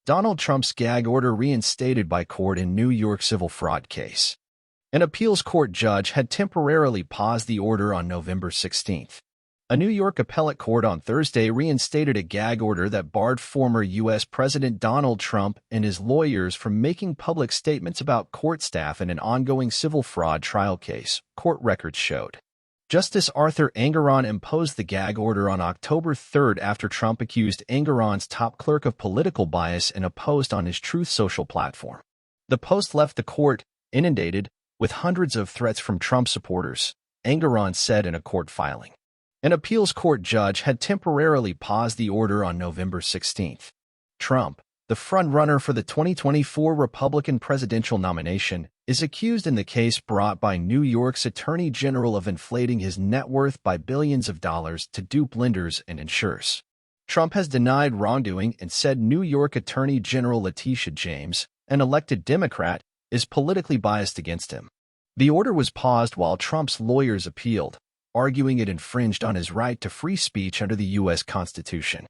Donald Trump's gag order reinstated by court in New York civil fraud case. An appeals court judge had temporarily paused the order on November 16. A New York appellate court on Thursday reinstated a gag order that barred former U.S. President Donald Trump and his lawyers from making public statements about court staff in an ongoing civil fraud trial case, court records showed. Justice Arthur Engoron imposed the gag order on October 3 after Trump accused Engoron's top clerk of political bias in a post on his Truth Social platform. The post left the court inundated with hundreds of threats from Trump supporters, Engoron said in a court filing. An appeals court judge had temporarily paused the order on November 16. Trump, the frontrunner for the 2024 Republican presidential nomination, is accused in the case brought by New York's Attorney General of inflating his net worth by billions of dollars to dupe lenders and insurers. Trump has denied wrongdoing and said New York Attorney General Letitia James, an elected Democrat, is politically biased against him. The order was paused while Trump's lawyers appealed, arguing it infringed on his right to free speech under the U.S. Constitution.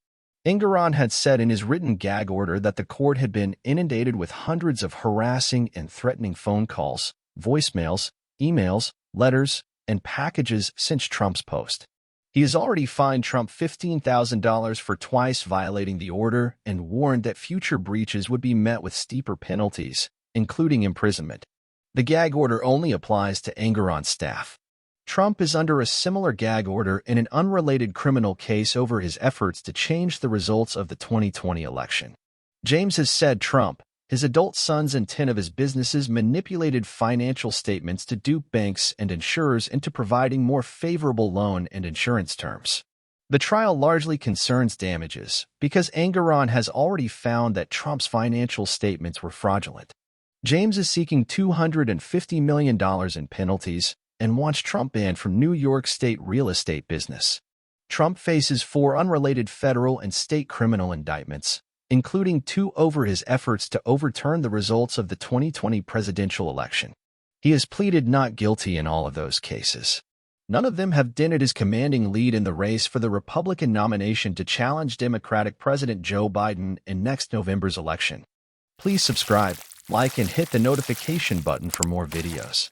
Engoron had said in his written gag order that the court had been inundated with hundreds of harassing and threatening phone calls, voicemails, emails, letters, and packages since Trump's post. He has already fined Trump $15,000 for twice violating the order and warned that future breaches would be met with steeper penalties, including imprisonment. The gag order only applies to Engoron's staff. Trump is under a similar gag order in an unrelated criminal case over his efforts to change the results of the 2020 election. James has said Trump, his adult sons, and 10 of his businesses manipulated financial statements to dupe banks and insurers into providing more favorable loan and insurance terms. The trial largely concerns damages because Engoron has already found that Trump's financial statements were fraudulent. James is seeking $250 million in penalties and wants Trump banned from New York State real estate business. Trump faces 4 unrelated federal and state criminal indictments, including 2 over his efforts to overturn the results of the 2020 presidential election. He has pleaded not guilty in all of those cases. None of them have dented his commanding lead in the race for the Republican nomination to challenge Democratic President Joe Biden in next November's election. Please subscribe, like, and hit the notification button for more videos.